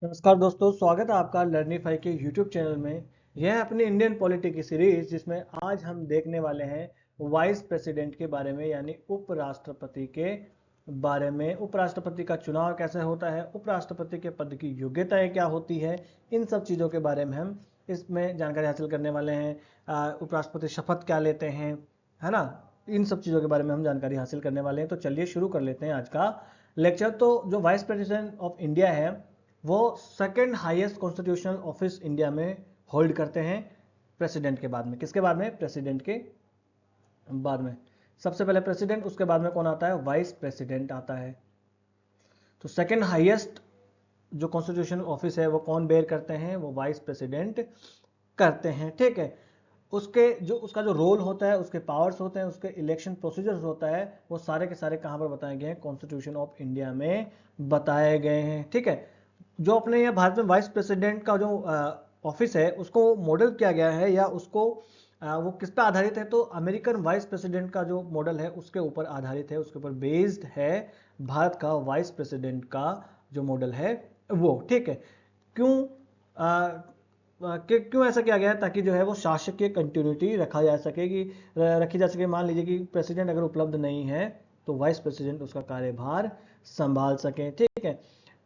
नमस्कार दोस्तों, स्वागत है आपका लर्निफाई के यूट्यूब चैनल में। यह है अपनी इंडियन पॉलिटी की सीरीज जिसमें आज हम देखने वाले हैं वाइस प्रेसिडेंट के बारे में, यानी उपराष्ट्रपति के बारे में। उपराष्ट्रपति का चुनाव कैसे होता है, उपराष्ट्रपति के पद की योग्यताएं क्या होती है, इन सब चीज़ों के बारे में हम इसमें जानकारी हासिल करने वाले हैं। उपराष्ट्रपति शपथ क्या लेते हैं, है ना, इन सब चीज़ों के बारे में हम जानकारी हासिल करने वाले हैं। तो चलिए शुरू कर लेते हैं आज का लेक्चर। तो जो वाइस प्रेसिडेंट ऑफ इंडिया है वो second highest constitutional office India में होल्ड करते हैं प्रेसिडेंट के बाद में। किसके बाद में? प्रेसिडेंट के बाद में। सबसे पहले प्रेसिडेंट, उसके बाद में कौन आता है? वाइस प्रेसिडेंट आता है। तो सेकंड हाईएस्ट जो कॉन्स्टिट्यूशनल ऑफिस है वो कौन बेयर करते हैं? वो वाइस प्रेसिडेंट करते हैं। ठीक है। उसका जो रोल होता है, उसके पावर्स होते हैं, उसके इलेक्शन प्रोसीजर्स होता है, वो सारे के सारे कहां पर बताए गए हैं? कॉन्स्टिट्यूशन ऑफ इंडिया में बताए गए हैं। ठीक है। जो अपने यहाँ भारत में वाइस प्रेसिडेंट का जो ऑफिस है उसको मॉडल किया गया है, या उसको वो किस पे आधारित है? तो अमेरिकन वाइस प्रेसिडेंट का जो मॉडल है उसके ऊपर आधारित है, उसके ऊपर बेस्ड है भारत का वाइस प्रेसिडेंट का जो मॉडल है वो। ठीक है। क्यों क्यों ऐसा किया गया है? ताकि जो है वो शासक की कंटिन्यूटी रखी जा सके। मान लीजिए कि प्रेसिडेंट अगर उपलब्ध नहीं है तो वाइस प्रेसिडेंट उसका कार्यभार संभाल सके। ठीक है।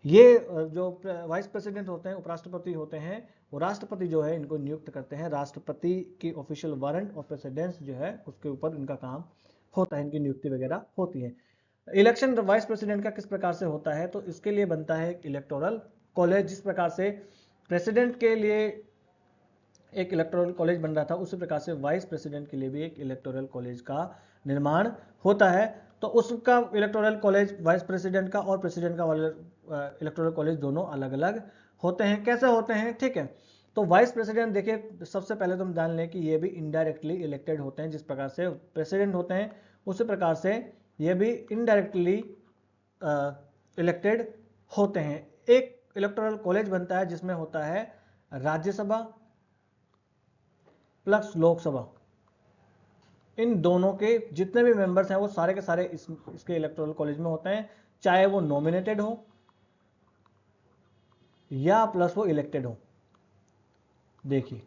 ये जो वाइस प्रेसिडेंट होते हैं, उपराष्ट्रपति होते हैं, वो राष्ट्रपति जो है इनको नियुक्त करते हैं। राष्ट्रपति की ऑफिशियल वारंट ऑफ प्रेसिडेंस जो है उसके ऊपर इनका काम होता है, इनकी नियुक्ति वगैरह होती है। इलेक्शन वाइस प्रेसिडेंट का किस प्रकार से होता है? तो इसके लिए बनता है एक इलेक्टोरल कॉलेज। जिस प्रकार से प्रेसिडेंट के लिए एक इलेक्टोरल कॉलेज बन रहा था, उसी प्रकार से वाइस प्रेसिडेंट के लिए भी एक इलेक्टोरल कॉलेज का निर्माण होता है। तो उसका इलेक्टोरल कॉलेज वाइस प्रेसिडेंट का और प्रेसिडेंट का वाले इलेक्टोरल कॉलेज दोनों अलग अलग होते हैं। कैसे होते हैं? ठीक है। तो वाइस प्रेसिडेंट देखिए, सबसे पहले तो हम जान लें कि ये भी इनडायरेक्टली इलेक्टेड होते हैं। जिस प्रकार से प्रेसिडेंट होते हैं उसी प्रकार से ये भी इनडायरेक्टली इलेक्टेड होते हैं। एक इलेक्टोरल कॉलेज बनता है जिसमें होता है राज्यसभा प्लस लोकसभा। इन दोनों के जितने भी मेंबर्स हैं वो सारे के सारे इसके इलेक्टोरल कॉलेज में होते हैं, चाहे वो नॉमिनेटेड हो या प्लस वो इलेक्टेड हो। देखिए,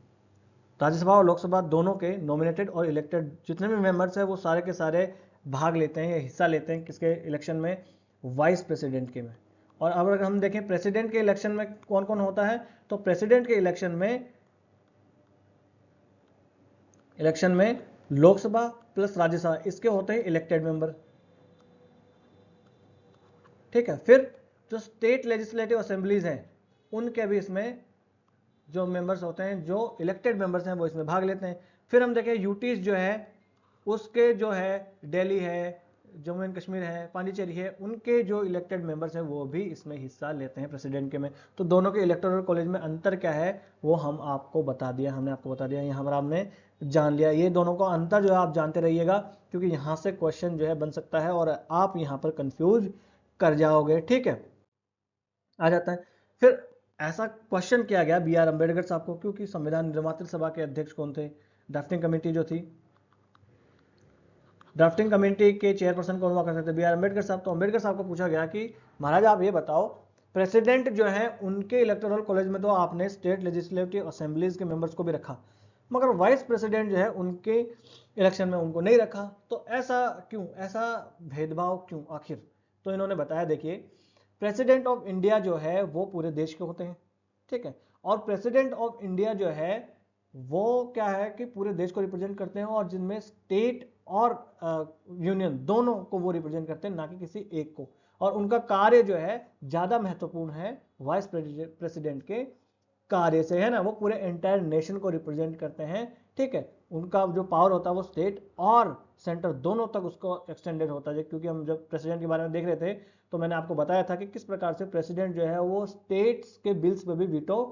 राज्यसभा और लोकसभा दोनों के नॉमिनेटेड और इलेक्टेड जितने भी मेंबर्स हैं वो सारे के सारे भाग लेते हैं या हिस्सा लेते हैं किसके इलेक्शन में? वाइस प्रेसिडेंट के में। और अब अगर हम देखें प्रेसिडेंट के इलेक्शन में कौन कौन होता है, तो प्रेसिडेंट के इलेक्शन में लोकसभा प्लस राज्यसभा इसके होते हैं इलेक्टेड मेंबर। ठीक है। फिर जो स्टेट लेजिस्लेटिव असेंबलीज हैं उनके भी इसमें जो मेंबर्स होते हैं, जो इलेक्टेड मेंबर्स हैं, वो इसमें भाग लेते हैं। फिर हम देखें यूटीज जो है उसके जो है दिल्ली है, जम्मू एंड कश्मीर है, पांडिचेरी है, उनके जो इलेक्टेड मेंबर्स हैं वो भी इसमें हिस्सा लेते हैं प्रेसिडेंट के में। तो दोनों के इलेक्टोरल कॉलेज में अंतर क्या है वो हमने आपको बता दिया, यहाँ पर आपने जान लिया। ये दोनों का अंतर जो है आप जानते रहिएगा, क्योंकि यहाँ से क्वेश्चन जो है बन सकता है और आप यहाँ पर कंफ्यूज कर जाओगे। ठीक है। आ जाता है। फिर ऐसा क्वेश्चन किया गया बी आर अम्बेडकर साहब को, क्योंकि संविधान निर्माता सभा के अध्यक्ष कौन थे? ड्राफ्टिंग कमेटी जो थी, ड्राफ्टिंग कमेटी के चेयरपर्सन कौन हुआ करते थे? बी आर अम्बेडकर साहब। तो अम्बेडकर साहब को पूछा गया कि महाराज आप ये बताओ, प्रेसिडेंट जो है उनके इलेक्टोरल कॉलेज में तो आपने स्टेट लेजिस्लेटिव असेंबलीज के मेंबर्स को भी रखा, मगर वाइस प्रेसिडेंट जो है उनके इलेक्शन में उनको नहीं रखा। तो ऐसा क्यों? ऐसा भेदभाव क्यों आखिर? तो इन्होंने बताया, देखिए, प्रेसिडेंट ऑफ इंडिया जो है वो पूरे देश के होते हैं। ठीक है। और प्रेसिडेंट ऑफ इंडिया जो है वो क्या है कि पूरे देश को रिप्रेजेंट करते हैं, और जिनमें स्टेट और यूनियन दोनों को वो रिप्रेजेंट करते हैं, ना कि किसी एक को। और उनका कार्य जो है ज्यादा महत्वपूर्ण है वाइस प्रेसिडेंट के कार्य से, है ना। वो पूरे एंटायर नेशन को रिप्रेजेंट करते हैं। ठीक है। उनका जो पावर होता है वो स्टेट और सेंटर दोनों तक उसको एक्सटेंडेड होता है। क्योंकि हम जब प्रेसिडेंट के बारे में देख रहे थे तो मैंने आपको बताया था कि किस प्रकार से प्रेसिडेंट जो है वो स्टेट्स के बिल्स पे भी वीटो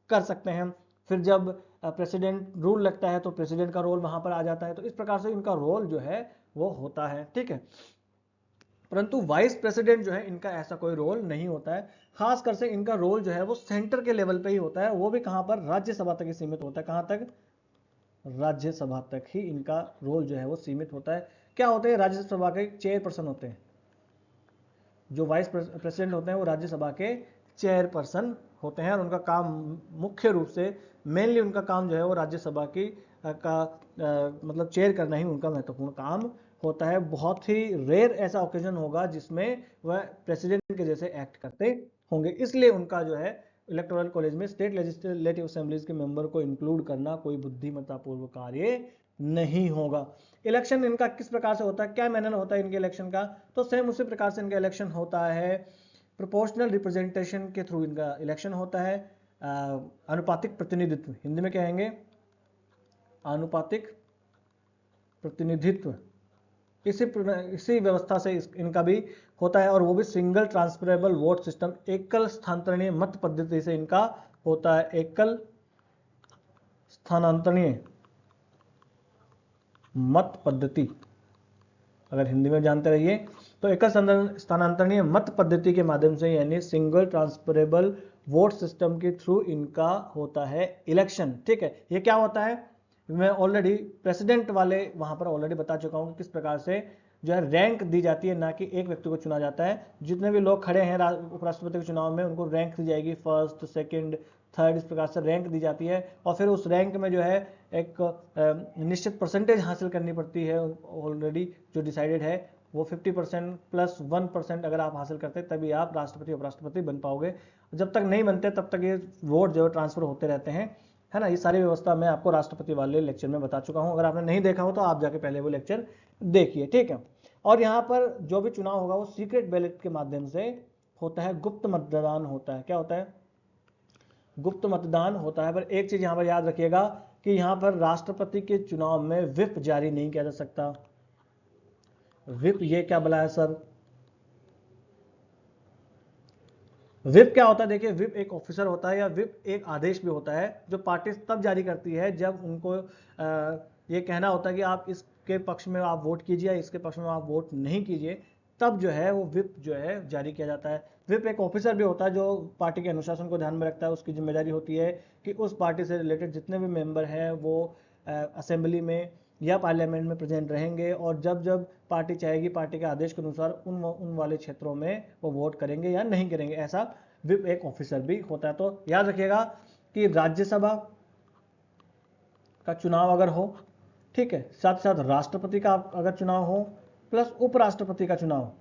कर सकते हैं। फिर जब प्रेसिडेंट रूल लगता है तो प्रेसिडेंट का रोल वहां पर आ जाता है। तो इस प्रकार से इनका रोल जो है वो होता है। ठीक है। परंतु वाइस प्रेसिडेंट जो है इनका ऐसा कोई रोल नहीं होता है। खासकर से इनका रोल जो है वो सेंटर के लेवल पे ही होता है, वो भी कहां पर? राज्यसभा तक ही सीमित होता है। कहां तक? राज्यसभा तक ही इनका रोल जो है वो सीमित होता है। क्या होते हैं? राज्यसभा के चेयरपर्सन होते हैं। जो वाइस प्रेसिडेंट होते हैं वो राज्यसभा के चेयरपर्सन होते हैं और उनका काम मुख्य रूप से मेनली उनका काम जो है वो राज्यसभा की मतलब चेयर करना ही उनका महत्वपूर्ण काम होता है। बहुत ही रेयर ऐसा ओकेजन होगा जिसमें वह प्रेसिडेंट के जैसे एक्ट करते होंगे, इसलिए उनका जो है इलेक्टोरल कॉलेज में स्टेट लेजिस्लेटिव असेंबलीज के मेंबर को इंक्लूड करना कोई बुद्धिमत्तापूर्व कार्य नहीं होगा। इलेक्शन इनका किस प्रकार से होता है, क्या मैनर होता है इनके इलेक्शन का, तो सेम उसी प्रकार से इनका इलेक्शन होता है। प्रोपोर्शनल रिप्रेजेंटेशन के थ्रू इनका इलेक्शन होता है। अनुपातिक प्रतिनिधित्व, हिंदी में कहेंगे आनुपातिक प्रतिनिधित्व, इसी व्यवस्था से इनका भी होता है, और वो भी सिंगल ट्रांसफरेबल वोट सिस्टम, एकल स्थानांतरणीय मत पद्धति से इनका होता है। एकल स्थानांतरणीय मत पद्धति, अगर हिंदी में जानते रहिए तो एकल स्थानांतरणीय मत पद्धति के माध्यम से यानी सिंगल ट्रांसफरेबल वोट सिस्टम के थ्रू इनका होता है इलेक्शन। ठीक है, ये क्या होता है मैं ऑलरेडी प्रेसिडेंट वाले वहां पर ऑलरेडी बता चुका हूं कि किस प्रकार से जो है रैंक दी जाती है, ना कि एक व्यक्ति को चुना जाता है। जितने भी लोग खड़े हैं उपराष्ट्रपति के चुनाव में उनको रैंक दी जाएगी, फर्स्ट सेकंड थर्ड, इस प्रकार से रैंक दी जाती है, और फिर उस रैंक में जो है एक निश्चित परसेंटेज हासिल करनी पड़ती है। ऑलरेडी जो डिसाइडेड है वो 50% प्लस 1% अगर आप हासिल करते हैं तभी आप राष्ट्रपति उपराष्ट्रपति बन पाओगे। जब तक नहीं बनते तब तक ये वोट जो है ट्रांसफर होते रहते हैं, है ना। ये सारी व्यवस्था मैं आपको राष्ट्रपति वाले लेक्चर में बता चुका हूं, अगर आपने नहीं देखा हो तो आप जाके पहले वो लेक्चर देखिए, ठीक है। और यहाँ पर जो भी चुनाव होगा वो सीक्रेट बैलेट के माध्यम से होता है, गुप्त मतदान होता है। क्या होता है? गुप्त मतदान होता है। पर एक चीज यहाँ पर याद रखिएगा कि यहाँ पर राष्ट्रपति के चुनाव में व्हिप जारी नहीं किया जा सकता। व्हिप ये क्या बुलाया सर? व्हिप क्या होता है? देखिए, व्हिप एक ऑफिसर होता है या व्हिप एक आदेश भी होता है जो पार्टी तब जारी करती है जब उनको ये कहना होता है कि आप इसके पक्ष में आप वोट कीजिए, इसके पक्ष में आप वोट नहीं कीजिए, तब जो है वो व्हिप जो है जारी किया जाता है। व्हिप एक ऑफिसर भी होता है जो पार्टी के अनुशासन को ध्यान में रखता है। उसकी जिम्मेदारी होती है कि उस पार्टी से रिलेटेड जितने भी मेंबर हैं वो असेंबली में या पार्लियामेंट में प्रेजेंट रहेंगे, और जब जब पार्टी चाहेगी पार्टी के आदेश के अनुसार उन वाले क्षेत्रों में वो वोट करेंगे या नहीं करेंगे। ऐसा व्हिप एक ऑफिसर भी होता है। तो याद रखिएगा कि राज्यसभा का चुनाव अगर हो, ठीक है, साथ साथ राष्ट्रपति का अगर चुनाव हो, प्लस उपराष्ट्रपति का चुनाव,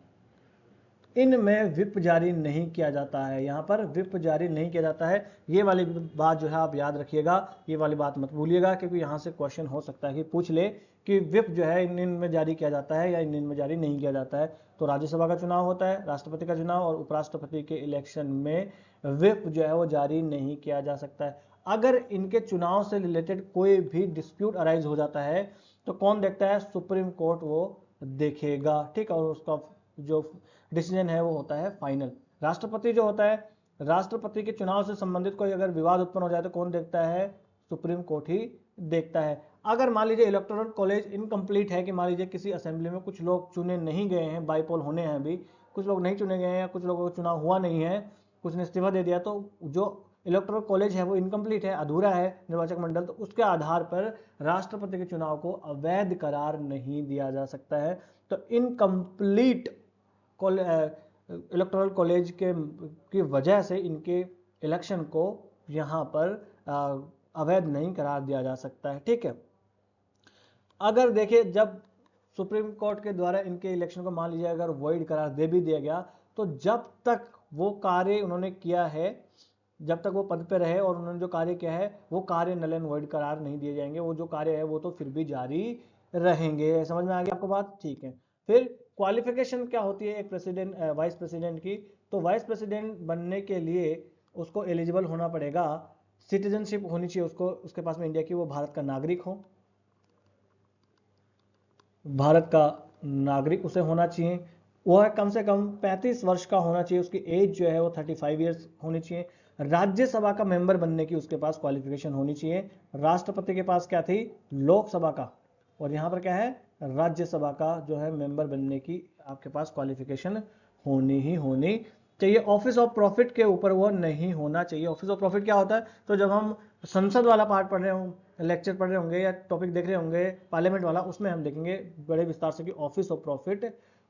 इनमें व्हिप जारी नहीं किया जाता है। यहां पर व्हिप जारी नहीं किया जाता है। ये वाली बात जो है आप याद रखिएगा, ये वाली बात मत भूलिएगा, क्योंकि यहां से क्वेश्चन हो सकता है कि पूछ ले कि व्हिप जो है इन में जारी किया जाता है या इन में जारी नहीं किया जाता है। तो राज्यसभा का चुनाव होता है, राष्ट्रपति का चुनाव और उपराष्ट्रपति के इलेक्शन में व्हिप जो है वो जारी नहीं किया जा सकता है। अगर इनके चुनाव से रिलेटेड कोई भी डिस्प्यूट अराइज हो जाता है तो कौन देखता है? सुप्रीम कोर्ट वो देखेगा, ठीक है, और उसका जो डिसीजन है वो होता है फाइनल। राष्ट्रपति जो होता है, राष्ट्रपति के चुनाव से संबंधित कोई अगर विवाद उत्पन्न हो जाए तो कौन देखता है? सुप्रीम कोर्ट ही देखता है। अगर मान लीजिए इलेक्टोरल कॉलेज इनकम्प्लीट है, कि मान लीजिए किसी असेंबली में कुछ लोग चुने नहीं गए हैं, बाईपोल होने हैं अभी, कुछ लोग नहीं चुने गए हैं या कुछ लोगों का चुनाव हुआ नहीं है, कुछ ने इस्तीफा दे दिया, तो जो इलेक्टोरल कॉलेज है वो इनकम्प्लीट है, अधूरा है निर्वाचक मंडल, तो उसके आधार पर राष्ट्रपति के चुनाव को अवैध करार नहीं दिया जा सकता है। तो इनकम्प्लीट इलेक्टोरल कॉलेज के की वजह से इनके इलेक्शन को यहां पर अवैध नहीं करार दिया जा सकता है, ठीक है। अगर देखिए जब सुप्रीम कोर्ट के द्वारा इनके इलेक्शन को मान लीजिए अगर वॉइड करार दे भी दिया गया, तो जब तक वो कार्य उन्होंने किया है, जब तक वो पद पे रहे और उन्होंने जो कार्य किया है वो कार्य नल एंड वॉइड करार नहीं दिए जाएंगे। वो जो कार्य है वो तो फिर भी जारी रहेंगे। समझ में आ गया आपको बात? ठीक है। फिर क्वालिफिकेशन क्या होती है एक प्रेसिडेंट वाइस प्रेसिडेंट की? तो वाइस प्रेसिडेंट बनने के लिए उसको एलिजिबल होना पड़ेगा, सिटीजनशिप होनी चाहिए उसको, उसके पास में इंडिया की, वो भारत का नागरिक हो, भारत का नागरिक उसे होना चाहिए। वह कम से कम 35 वर्ष का होना चाहिए, उसकी एज जो है वो 35 ईयर्स होनी चाहिए। राज्यसभा का मेंबर बनने की उसके पास क्वालिफिकेशन होनी चाहिए। राष्ट्रपति के पास क्या थी? लोकसभा का, और यहाँ पर क्या है? राज्यसभा का जो है मेंबर बनने की आपके पास क्वालिफिकेशन होनी ही होनी चाहिए। ऑफिस ऑफ प्रॉफिट के ऊपर वो नहीं होना चाहिए। ऑफिस ऑफ प्रॉफिट क्या होता है? तो जब हम संसद वाला पार्ट पढ़ रहे होंगे, लेक्चर पढ़ रहे होंगे या टॉपिक देख रहे होंगे पार्लियामेंट वाला, उसमें हम देखेंगे बड़े विस्तार से कि ऑफिस ऑफ प्रॉफिट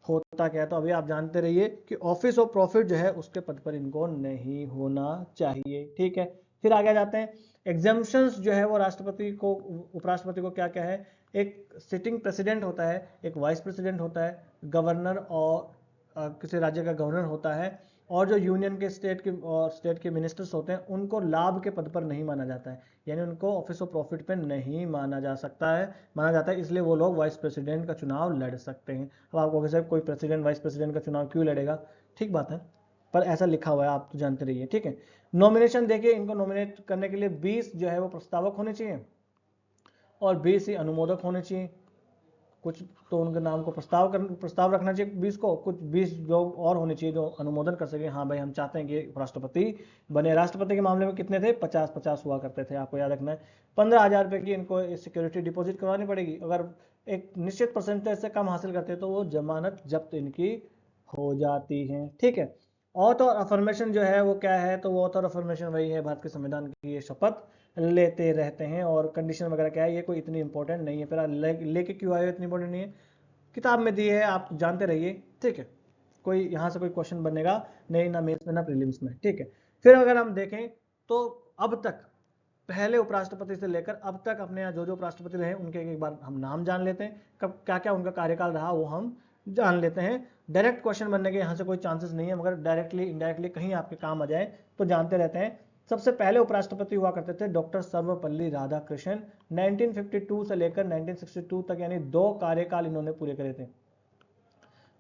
होता क्या है, तो अभी आप जानते रहिए कि ऑफिस ऑफ प्रॉफिट जो है उसके पद पर इनको नहीं होना चाहिए। ठीक है, फिर आगे जाते हैं। एग्जाम्पशंस जो है वो राष्ट्रपति को, उपराष्ट्रपति को क्या क्या है, एक सिटिंग प्रेसिडेंट होता है, एक वाइस प्रेसिडेंट होता है, गवर्नर और किसी राज्य का गवर्नर होता है, और जो यूनियन के स्टेट के मिनिस्टर्स होते हैं उनको लाभ के पद पर नहीं माना जाता है, यानी उनको ऑफिस ऑफ प्रॉफिट पे नहीं माना जाता है, इसलिए वो लोग वाइस प्रेसिडेंट का चुनाव लड़ सकते हैं। अब आपको कहोगे कोई प्रेसिडेंट वाइस प्रेसिडेंट का चुनाव क्यों लड़ेगा, ठीक बात है, पर ऐसा लिखा हुआ है, आप तो जानते रहिए। ठीक है, नॉमिनेशन देखिए, इनको नॉमिनेट करने के लिए 20 जो है वो प्रस्तावक होने चाहिए और 20 ही अनुमोदक होने चाहिए। कुछ तो उनके नाम को प्रस्ताव रखना चाहिए 20 को, कुछ 20 लोग और होने चाहिए जो अनुमोदन कर सके, हाँ भाई हम चाहते हैं कि राष्ट्रपति बने। राष्ट्रपति के मामले में कितने थे, 50-50 हुआ करते थे, आपको याद रखना है। 15,000 रुपये की इनको सिक्योरिटी डिपॉजिट करवानी पड़ेगी, अगर एक निश्चित परसेंटेज से कम हासिल करते हैं तो वो जमानत जब्त इनकी हो जाती है। ठीक है, ऑथ और अफर्मेशन जो है वो क्या है, तो वो ऑथ और अफर्मेशन वही है, भारत के संविधान की ये शपथ लेते रहते हैं। और कंडीशन वगैरह क्या है, ये कोई इतनी इंपॉर्टेंट नहीं है, फिर लेके क्यों आए, इतनी इंपॉर्टेंट नहीं है, किताब में दी है, आप जानते रहिए। ठीक है, कोई यहाँ से कोई क्वेश्चन बनेगा नहीं, ना मेंस में ना प्रीलिम्स में। ठीक है, फिर अगर हम देखें तो अब तक पहले उपराष्ट्रपति से लेकर अब तक अपने यहाँ जो जो उपराष्ट्रपति रहे उनके एक बार हम नाम जान लेते हैं, कब क्या क्या उनका कार्यकाल रहा वो हम जान लेते हैं। डायरेक्ट क्वेश्चन बनने के यहाँ से कोई चांसेस नहीं है, मगर डायरेक्टली इनडायरेक्टली कहीं आपके काम आ जाए तो जानते रहते हैं। सबसे पहले उपराष्ट्रपति हुआ करते थे डॉक्टर सर्वपल्ली राधाकृष्णन, 1952 से लेकर 1962 तक, यानी 2 कार्यकाल इन्होंने पूरे करे थे।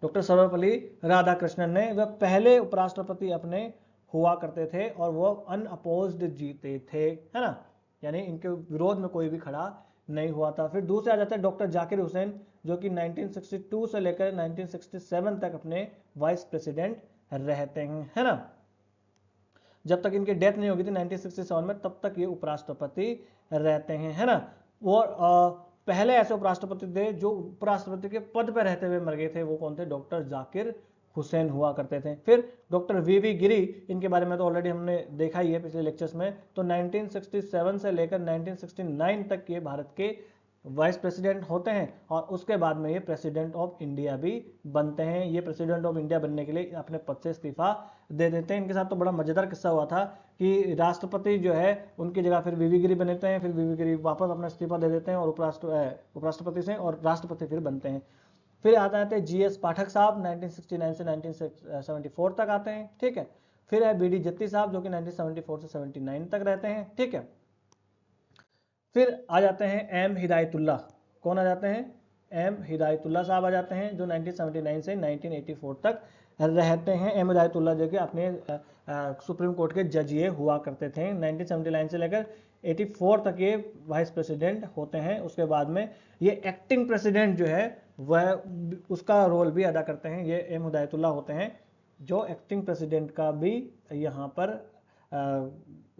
डॉक्टर सर्वपल्ली राधाकृष्णन ने, वह पहले उपराष्ट्रपति अपने हुआ करते थे और वो अनअपोज्ड जीते थे, है ना, यानी इनके विरोध में कोई भी खड़ा नहीं हुआ था। फिर दूसरे आ जाते हैं डॉक्टर जाकिर हुसैन, जो कि 1962 से लेकर 1967 तक अपने वाइस प्रेसिडेंट रहते हैं, है ना, जब तक इनकी डेथ नहीं होगी थी 1967 में, तब तक ये उपराष्ट्रपति रहते हैं, है ना। वो पहले ऐसे उपराष्ट्रपति थे जो उपराष्ट्रपति के पद पर रहते हुए मर गए थे, वो कौन थे, डॉक्टर जाकिर हुसैन हुआ करते थे। फिर डॉक्टर वीवी गिरी, इनके बारे में तो ऑलरेडी हमने देखा ही है पिछले लेक्चर्स में, तो 1967 से लेकर 1969 तक ये भारत के वाइस प्रेसिडेंट होते हैं और उसके बाद में ये प्रेसिडेंट ऑफ इंडिया भी बनते हैं। ये प्रेसिडेंट ऑफ इंडिया बनने के लिए अपने पद से इस्तीफा दे देते हैं। इनके साथ तो बड़ा मजेदार किस्सा हुआ था कि राष्ट्रपति जो है उनकी जगह फिर वीवी गिरी बनते हैं, फिर वीवी गिरी वापस अपना इस्तीफा दे देते हैं और उपराष्ट्रपति से और राष्ट्रपति फिर बनते हैं। फिर आता है GS पाठक साहब, 1969 से 1974 तक आते हैं। ठीक है, फिर है BD जत्ती साहब जो कि 1974 से 79 तक रहते हैं। ठीक है, फिर आ जाते हैं M हिदायतुल्लाह, कौन आ जाते हैं, M हिदायतुल्लाह साहब आ जाते हैं, जो 1979 से 1984 तक रहते हैं। M हिदायतुल्लाह जो कि अपने सुप्रीम कोर्ट के जज ये हुआ करते थे। 1979 से लेकर 84 तक ये वाइस प्रेसिडेंट होते हैं। उसके बाद में ये एक्टिंग प्रेसिडेंट जो है वह उसका रोल भी अदा करते हैं, ये M हिदायतुल्लाह होते हैं, जो एक्टिंग प्रेसिडेंट का भी यहाँ पर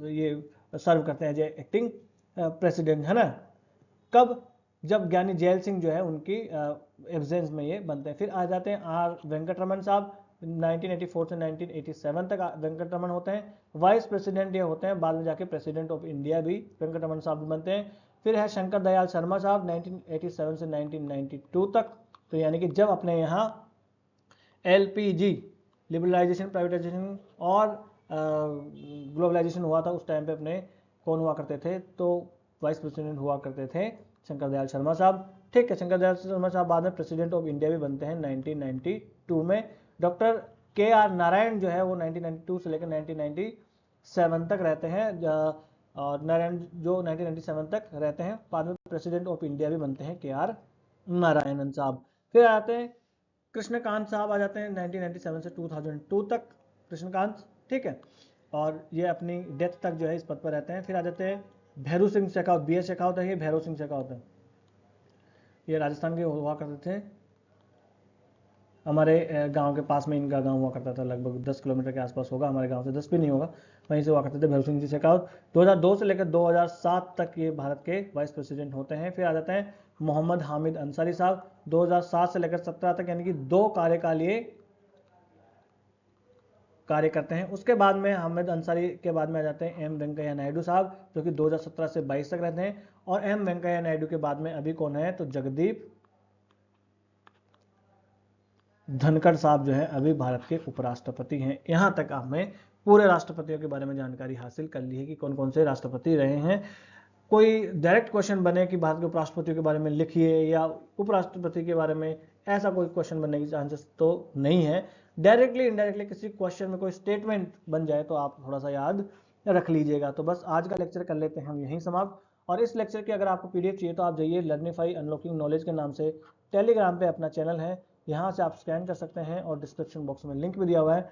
ये सर्व करते हैं, जो एक्टिंग प्रेसिडेंट, है ना। कब, जब ज्ञानी जैल सिंह जो है उनकी एब्सेंस में ये बनते हैं। फिर आ जाते हैं R वेंकटरमन साहब, 1984 से 1987 तक वेंकटरमन होते हैं। वाइस प्रेसिडेंट ये होते हैं, बाद में जाके प्रेसिडेंट ऑफ इंडिया भी वेंकटरमन साहब बनते हैं। फिर है शंकर दयाल शर्मा साहब, 1987 से 1992 तक, तो यानी कि जब अपने यहाँ LPG लिबरलाइजेशन, प्राइवेटाइजेशन और ग्लोबलाइजेशन हुआ था, उस टाइम पे अपने कौन हुआ करते थे, तो वाइस प्रेसिडेंट हुआ करते थे शंकर दयाल शर्मा साहब। ठीक है, शंकर दयाल शर्मा साहब बाद में प्रेसिडेंट ऑफ इंडिया भी बनते हैं 1992 में। डॉक्टर KR नारायण जो है वो 1992 से लेकर 1997 तक रहते हैं, और नारायण जो 1997 तक रहते हैं, बाद में प्रेसिडेंट ऑफ इंडिया भी बनते हैं KR नारायणन साहब। फिर आते हैं कृष्णकांत साहब, आ जाते हैं 1997 से 2002 तक कृष्णकांत। ठीक है, और ये अपनी डेथ तक जो है इस पद पर रहते हैं। फिर आ जाते हैं भैरू सिंह शेखावत, BS शेखावत है, ये भैरू सिंह शेखावत है, ये राजस्थान के हुआ करते थे, हमारे गांव के पास में इनका गांव हुआ करता था, लगभग 10 किलोमीटर के आसपास होगा, हमारे गांव से 10 भी नहीं होगा, वहीं से हुआ करते थे भैरू सिंह जी शेखावत। 2002 से लेकर 2007 तक ये भारत के वाइस प्रेसिडेंट होते हैं। फिर आ जाते हैं मोहम्मद हामिद अंसारी साहब, 2007 से लेकर 17 तक, यानी कि 2 कार्यकाल ये कार्य करते हैं। उसके बाद में हामिद अंसारी के बाद में आ जाते हैं M वेंकैया नायडू साहब, जो कि 2017 से 22 तक रहते हैं। और M वेंकैया नायडू के बाद में अभी कौन है, तो जगदीप धनखड़ साहब जो है अभी भारत के उपराष्ट्रपति हैं। यहाँ तक आपने पूरे राष्ट्रपतियों के बारे में जानकारी हासिल कर ली है कि कौन कौन से राष्ट्रपति रहे हैं। कोई डायरेक्ट क्वेश्चन बने कि भारत के उपराष्ट्रपति के बारे में लिखिए या उपराष्ट्रपति के बारे में, ऐसा कोई क्वेश्चन बनने की चांसेस तो नहीं है। डायरेक्टली इनडायरेक्टली किसी क्वेश्चन में कोई स्टेटमेंट बन जाए तो आप थोड़ा सा याद रख लीजिएगा। तो बस आज का लेक्चर कर लेते हैं हम यहीं समाप्त। और इस लेक्चर की अगर आपको पीडीएफ चाहिए तो आप जाइए लर्निफाई अनलॉकिंग नॉलेज के नाम से टेलीग्राम पे अपना चैनल है, यहाँ से आप स्कैन कर सकते हैं और डिस्क्रिप्शन बॉक्स में लिंक भी दिया हुआ है।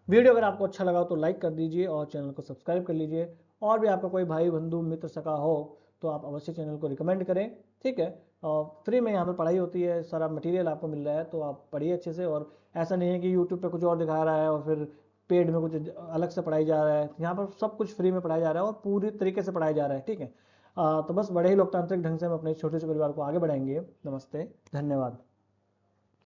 वीडियो अगर आपको अच्छा लगा तो लाइक कर दीजिए और चैनल को सब्सक्राइब कर लीजिए। और भी आपका कोई भाई बंधु मित्र सका हो तो आप अवश्य चैनल को रिकमेंड करें, ठीक है। और फ्री में यहाँ पर पढ़ाई होती है, सारा मटेरियल आपको मिल रहा है, तो आप पढ़िए अच्छे से। और ऐसा नहीं है कि यूट्यूब पे कुछ और दिखा रहा है और फिर पेड में कुछ अलग से पढ़ाई जा रहा है। यहाँ पर सब कुछ फ्री में पढ़ाया जा रहा है और पूरी तरीके से पढ़ाया जा रहा है, ठीक है। तो बस बड़े ही लोकतांत्रिक ढंग से हम अपने छोटे से परिवार को आगे बढ़ाएंगे। नमस्ते, धन्यवाद।